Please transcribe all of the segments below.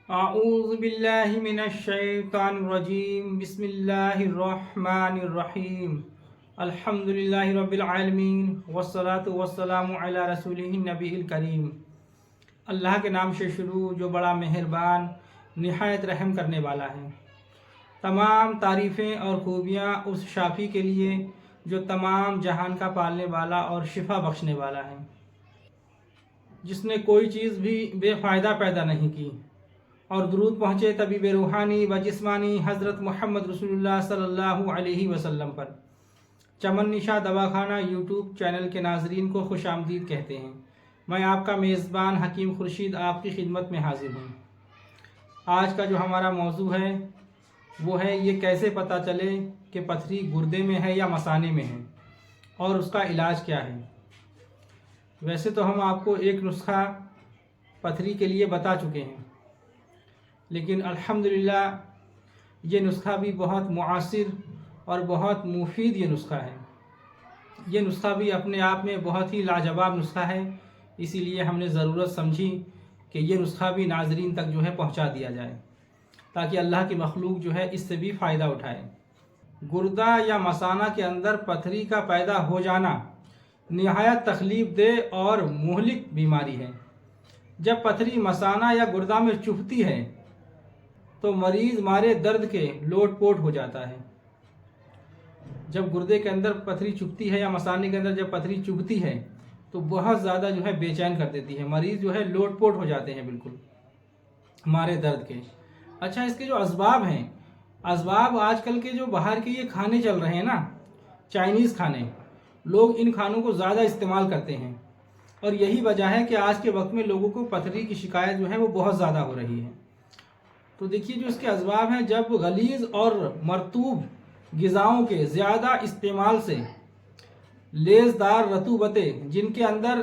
اعوذ باللہ من الشیطان الرجیم بسم اللہ الرحمن الرحیم الحمدللہ رب العالمین والصلاة والسلام علی رسولہ النبی الکریم۔ اللہ کے نام سے شروع جو بڑا مہربان نہایت رحم کرنے والا ہے۔ تمام تعریفیں اور خوبیاں اس شافی کے لیے جو تمام جہان کا پالنے والا اور شفا بخشنے والا ہے، جس نے کوئی چیز بھی بے فائدہ پیدا نہیں کی، اور درود پہنچے طبیب روحانی و جسمانی حضرت محمد رسول اللہ صلی اللہ علیہ وسلم پر۔ چمن نشا دواخانہ یوٹیوب چینل کے ناظرین کو خوش آمدید کہتے ہیں۔ میں آپ کا میزبان حکیم خورشید آپ کی خدمت میں حاضر ہوں۔ آج کا جو ہمارا موضوع ہے وہ ہے یہ کیسے پتہ چلے کہ پتھری گردے میں ہے یا مثانے میں ہے، اور اس کا علاج کیا ہے۔ ویسے تو ہم آپ کو ایک نسخہ پتھری کے لیے بتا چکے ہیں، لیکن الحمدللہ یہ نسخہ بھی بہت معاصر اور بہت مفید یہ نسخہ ہے۔ یہ نسخہ بھی اپنے آپ میں بہت ہی لاجواب نسخہ ہے، اسی لیے ہم نے ضرورت سمجھی کہ یہ نسخہ بھی ناظرین تک جو ہے پہنچا دیا جائے، تاکہ اللہ کی مخلوق جو ہے اس سے بھی فائدہ اٹھائے۔ گردہ یا مثانہ کے اندر پتھری کا پیدا ہو جانا نہایت تکلیف دہ اور مہلک بیماری ہے۔ جب پتھری مثانہ یا گردہ میں چبھتی ہے تو مریض مارے درد کے لوٹ پوٹ ہو جاتا ہے۔ جب گردے کے اندر پتھری چبھتی ہے یا مثانے کے اندر جب پتھری چبھتی ہے تو بہت زیادہ جو ہے بے چین کر دیتی ہے، مریض جو ہے لوٹ پوٹ ہو جاتے ہیں بالکل مارے درد کے۔ اچھا، اس کے جو اسباب ہیں، اسباب آج کل کے جو باہر کے یہ کھانے چل رہے ہیں نا، چائنیز کھانے، لوگ ان کھانوں کو زیادہ استعمال کرتے ہیں، اور یہی وجہ ہے کہ آج کے وقت میں لوگوں کو پتھری کی شکایت جو ہے وہ بہت زیادہ ہو رہی ہے۔ تو دیکھیے جو اس کے اسباب ہیں، جب غلیظ اور مرطوب غذاؤں کے زیادہ استعمال سے لیزدار رطوبتیں جن کے اندر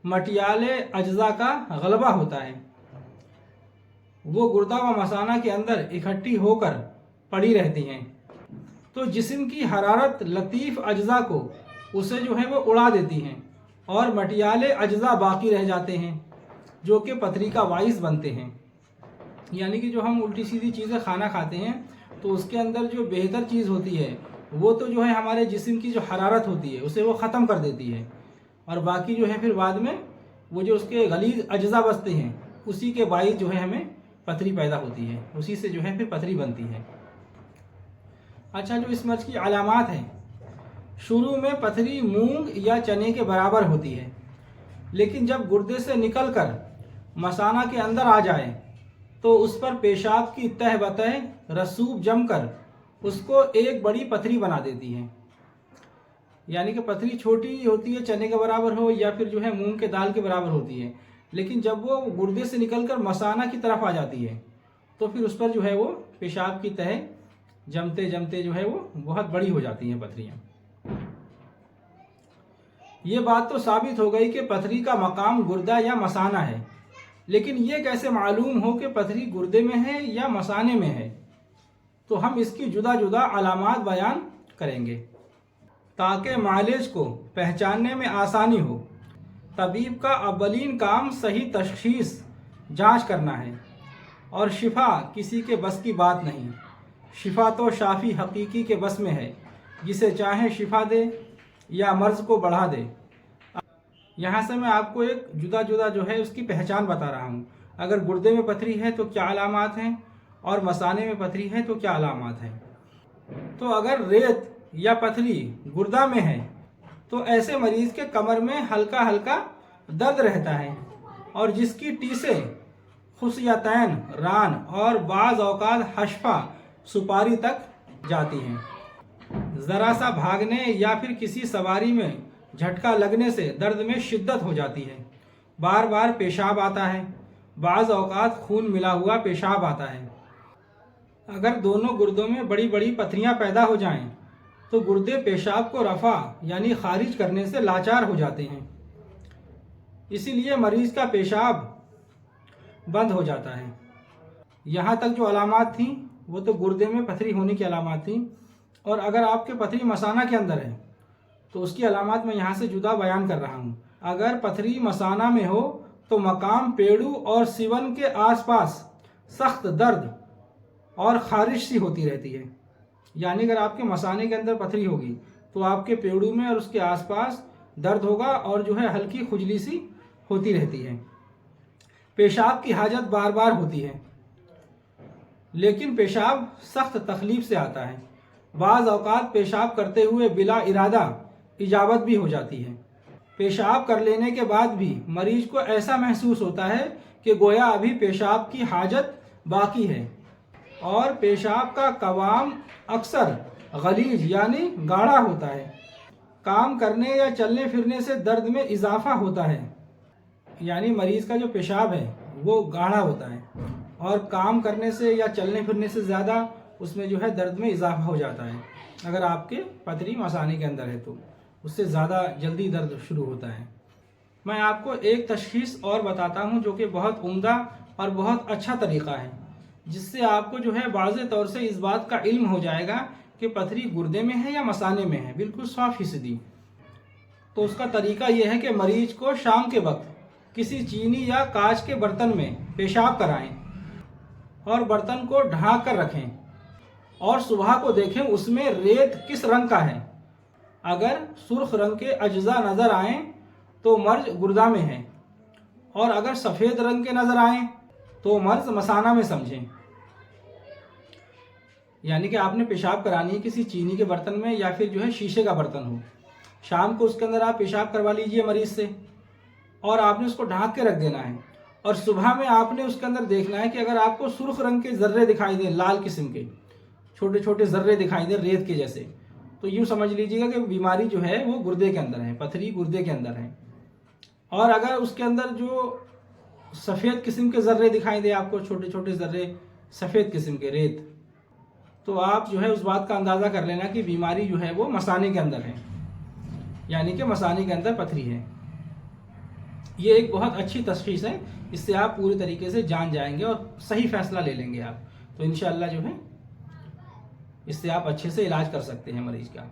مٹیالے اجزاء کا غلبہ ہوتا ہے، وہ گردہ و مثانہ کے اندر اکٹھی ہو کر پڑی رہتی ہیں، تو جسم کی حرارت لطیف اجزاء کو اسے جو ہے وہ اڑا دیتی ہیں، اور مٹیالے اجزاء باقی رہ جاتے ہیں جو کہ پتھری کا باعث بنتے ہیں۔ یعنی کہ جو ہم الٹی سیدھی چیزیں کھانا کھاتے ہیں تو اس کے اندر جو بہتر چیز ہوتی ہے وہ تو جو ہے ہمارے جسم کی جو حرارت ہوتی ہے اسے وہ ختم کر دیتی ہے، اور باقی جو ہے پھر بعد میں وہ جو اس کے غلیظ اجزاء بچتے ہیں اسی کے باعث جو ہے ہمیں پتھری پیدا ہوتی ہے، اسی سے جو ہے پھر پتھری بنتی ہے۔ اچھا، جو اس مرض کی علامات ہیں، شروع میں پتھری مونگ یا چنے کے برابر ہوتی ہے، لیکن جب گردے سے نکل کر مثانہ کے اندر آ جائے تو اس پر پیشاب کی تہ بتہ رسوب جم کر اس کو ایک بڑی پتھری بنا دیتی ہے۔ یعنی کہ پتھری چھوٹی ہوتی ہے، چنے کے برابر ہو یا پھر جو ہے مونگ کے دال کے برابر ہوتی ہے، لیکن جب وہ گردے سے نکل کر مثانہ کی طرف آ جاتی ہے تو پھر اس پر جو ہے وہ پیشاب کی تہ جمتے جمتے جو ہے وہ بہت بڑی ہو جاتی ہیں پتھریاں۔ یہ بات تو ثابت ہو گئی کہ پتھری کا مقام گردہ یا مثانہ ہے، لیکن یہ کیسے معلوم ہو کہ پتھری گردے میں ہے یا مثانے میں ہے؟ تو ہم اس کی جدا جدا علامات بیان کریں گے تاکہ معالج کو پہچاننے میں آسانی ہو۔ طبیب کا اولین کام صحیح تشخیص جانچ کرنا ہے، اور شفا کسی کے بس کی بات نہیں۔ شفا تو شافی حقیقی کے بس میں ہے، جسے چاہے شفا دے یا مرض کو بڑھا دے۔ یہاں سے میں آپ کو ایک جدا جدا جو ہے اس کی پہچان بتا رہا ہوں۔ اگر گردے میں پتھری ہے تو کیا علامات ہیں، اور مثانے میں پتھری ہے تو کیا علامات ہیں۔ تو اگر ریت یا پتھری گردہ میں ہے تو ایسے مریض کے کمر میں ہلکا ہلکا درد رہتا ہے، اور جس کی ٹیسیں خصیتین، ران اور بعض اوقات حشفہ سپاری تک جاتی ہیں۔ ذرا سا بھاگنے یا پھر کسی سواری میں جھٹکا لگنے سے درد میں شدت ہو جاتی ہے۔ بار بار پیشاب آتا ہے، بعض اوقات خون ملا ہوا پیشاب آتا ہے۔ اگر دونوں گردوں میں بڑی بڑی پتھریاں پیدا ہو جائیں تو گردے پیشاب کو رفع یعنی خارج کرنے سے لاچار ہو جاتے ہیں، اسی لیے مریض کا پیشاب بند ہو جاتا ہے۔ یہاں تک جو علامات تھیں وہ تو گردے میں پتھری ہونے کی علامات تھیں، اور اگر آپ کے پتھری مثانہ کے اندر ہے تو اس کی علامات میں یہاں سے جدا بیان کر رہا ہوں۔ اگر پتھری مثانہ میں ہو تو مقام پیڑو اور سیون کے آس پاس سخت درد اور خارش سی ہوتی رہتی ہے. یعنی اگر آپ کے مثانے کے اندر پتھری ہوگی تو آپ کے پیڑو میں اور اس کے آس پاس درد ہوگا اور جو ہے ہلکی کھجلی سی ہوتی رہتی ہے. پیشاب کی حاجت بار بار ہوتی ہے، لیکن پیشاب سخت تکلیف سے آتا ہے. بعض اوقات پیشاب کرتے ہوئے بلا ارادہ اجابت بھی ہو جاتی ہے. پیشاب کر لینے کے بعد بھی مریض کو ایسا محسوس ہوتا ہے کہ گویا ابھی پیشاب کی حاجت باقی ہے، اور پیشاب کا قوام اکثر غلیظ یعنی گاڑھا ہوتا ہے. کام کرنے یا چلنے پھرنے سے درد میں اضافہ ہوتا ہے. یعنی مریض کا جو پیشاب ہے وہ گاڑھا ہوتا ہے، اور کام کرنے سے یا چلنے پھرنے سے زیادہ اس میں جو ہے درد میں اضافہ ہو جاتا ہے. اگر آپ کے پتھری مثانے کے اندر ہے تو اس سے زیادہ جلدی درد شروع ہوتا ہے. میں آپ کو ایک تشخیص اور بتاتا ہوں جو کہ بہت عمدہ اور بہت اچھا طریقہ ہے، جس سے آپ کو جو ہے واضح طور سے اس بات کا علم ہو جائے گا کہ پتھری گردے میں ہے یا مثانے میں ہے، بالکل 100%. تو اس کا طریقہ یہ ہے کہ مریض کو شام کے وقت کسی چینی یا کانچ کے برتن میں پیشاب کرائیں اور برتن کو ڈھانک کر رکھیں، اور صبح کو دیکھیں اس میں ریت کس رنگ کا ہے. اگر سرخ رنگ کے اجزاء نظر آئیں تو مرض گردہ میں ہے، اور اگر سفید رنگ کے نظر آئیں تو مرض مثانہ میں سمجھیں. یعنی کہ آپ نے پیشاب کرانی ہے کسی چینی کے برتن میں یا پھر جو ہے شیشے کا برتن ہو. شام کو اس کے اندر آپ پیشاب کروا لیجئے مریض سے، اور آپ نے اس کو ڈھانک کے رکھ دینا ہے. اور صبح میں آپ نے اس کے اندر دیکھنا ہے کہ اگر آپ کو سرخ رنگ کے ذرے دکھائی دیں، لال قسم کے چھوٹے چھوٹے ذرے دکھائی دیں ریت کے جیسے، تو یوں سمجھ لیجئے گا کہ بیماری جو ہے وہ گردے کے اندر ہے، پتھری گردے کے اندر ہے. اور اگر اس کے اندر جو سفید قسم کے ذرے دکھائی دیں آپ کو، چھوٹے چھوٹے ذرے سفید قسم کے ریت، تو آپ جو ہے اس بات کا اندازہ کر لینا کہ بیماری جو ہے وہ مثانے کے اندر ہے، یعنی کہ مثانے کے اندر پتھری ہے. یہ ایک بہت اچھی تشخیص ہے، اس سے آپ پوری طریقے سے جان جائیں گے اور صحیح فیصلہ لے لیں گے آپ. تو انشاءاللہ جو ہے اس سے آپ اچھے سے علاج کر سکتے ہیں مریض کا.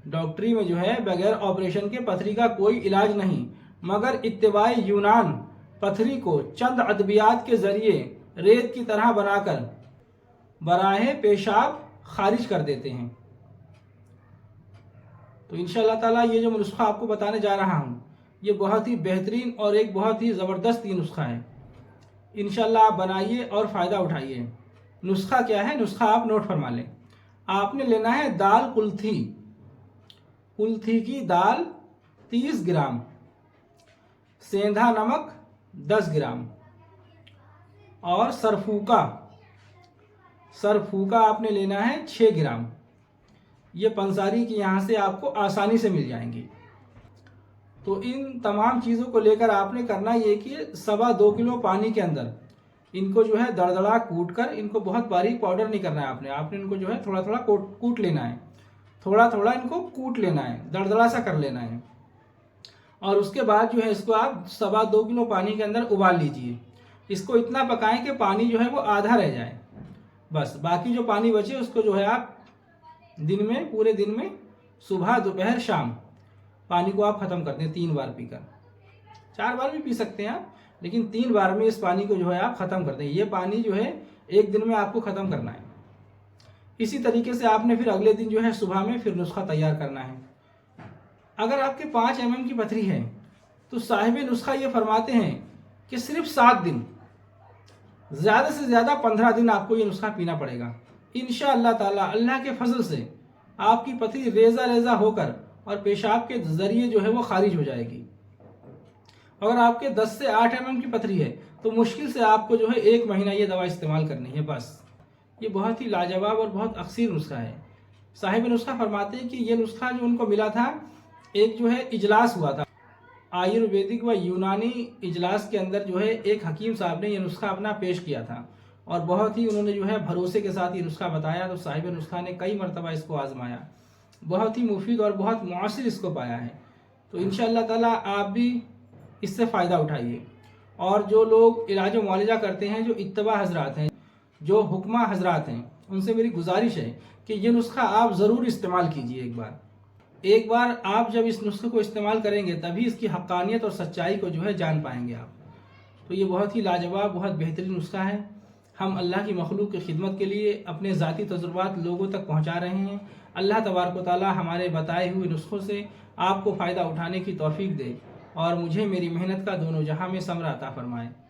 ڈاکٹری میں جو ہے بغیر آپریشن کے پتھری کا کوئی علاج نہیں، مگر اتباع یونان پتھری کو چند ادویات کے ذریعے ریت کی طرح بنا کر براہ پیشاب خارج کر دیتے ہیں. تو انشاءاللہ تعالی یہ جو نسخہ آپ کو بتانے جا رہا ہوں یہ بہت ہی بہترین اور ایک بہت ہی زبردست یہ نسخہ ہے. انشاءاللہ آپ بنائیے اور فائدہ اٹھائیے. نسخہ کیا ہے؟ نسخہ آپ نوٹ فرما لیں. آپ نے لینا ہے دال کلتھی، کلتھی کی دال 30 گرام، سیندھا نمک 10 گرام، اور سرفوکا آپ نے لینا ہے 6 گرام. یہ پنساری کی یہاں سے آپ کو آسانی سے مل جائیں گی. تو ان تمام چیزوں کو لے کر آپ نے کرنا یہ کہ 2.25 کلو پانی کے اندر ان کو جو ہے دردڑا کوٹ کر، ان کو بہت باریک پاؤڈر نہیں کرنا ہے آپ نے ان کو جو ہے تھوڑا تھوڑا کوٹ لینا ہے، تھوڑا تھوڑا ان کو کوٹ لینا ہے، دردڑا سا کر لینا ہے. اور اس کے بعد جو ہے اس کو آپ 2.25 کلو پانی کے اندر ابال لیجئے. اس کو اتنا پکائیں کہ پانی جو ہے وہ آدھا رہ جائے، بس باقی جو پانی بچے اس کو جو ہے آپ پورے دن میں صبح دوپہر شام پانی کو آپ ختم کر دیں 3 بار پی کر. 4 بار بھی پی سکتے ہیں آپ، لیکن 3 بار میں اس پانی کو جو ہے آپ ختم کر دیں. یہ پانی جو ہے ایک دن میں آپ کو ختم کرنا ہے. اسی طریقے سے آپ نے پھر اگلے دن جو ہے صبح میں پھر نسخہ تیار کرنا ہے. اگر آپ کے 5 mm کی پتھری ہے تو صاحب نسخہ یہ فرماتے ہیں کہ صرف 7 دن، زیادہ سے زیادہ 15 دن آپ کو یہ نسخہ پینا پڑے گا. انشاءاللہ تعالی اللہ کے فضل سے آپ کی پتھری ریزہ ریزہ ہو کر اور پیشاب کے ذریعے جو ہے وہ خارج ہو جائے گی. اگر آپ کے 10 سے 8 mm کی پتھری ہے تو مشکل سے آپ کو جو ہے 1 مہینہ یہ دوا استعمال کرنی ہے بس. یہ بہت ہی لاجواب اور بہت اکثر نسخہ ہے. صاحب نسخہ فرماتے ہیں کہ یہ نسخہ جو ان کو ملا تھا، ایک جو ہے اجلاس ہوا تھا آیورویدک و یونانی اجلاس کے اندر جو ہے ایک حکیم صاحب نے یہ نسخہ اپنا پیش کیا تھا، اور بہت ہی انہوں نے جو ہے بھروسے کے ساتھ یہ نسخہ بتایا. تو صاحب نسخہ نے کئی مرتبہ اس کو آزمایا، بہت ہی مفید اور بہت مؤثر اس کو پایا ہے. تو انشاءاللہ تعالی آپ بھی اس سے فائدہ اٹھائیے. اور جو لوگ علاج و معالجہ کرتے ہیں، جو اتباع حضرات ہیں، جو حکمہ حضرات ہیں، ان سے میری گزارش ہے کہ یہ نسخہ آپ ضرور استعمال کیجئے ایک بار. ایک بار آپ جب اس نسخے کو استعمال کریں گے تبھی اس کی حقانیت اور سچائی کو جو ہے جان پائیں گے آپ۔ تو یہ بہت ہی لاجواب، بہت بہترین نسخہ ہے۔ ہم اللہ کی مخلوق کی خدمت کے لیے اپنے ذاتی تجربات لوگوں تک پہنچا رہے ہیں۔ اللہ تبارک و تعالی ہمارے بتائے ہوئے نسخوں سے آپ کو فائدہ اٹھانے کی توفیق دے اور مجھے میری محنت کا دونوں جہاں میں ثمرہ عطا فرمائے۔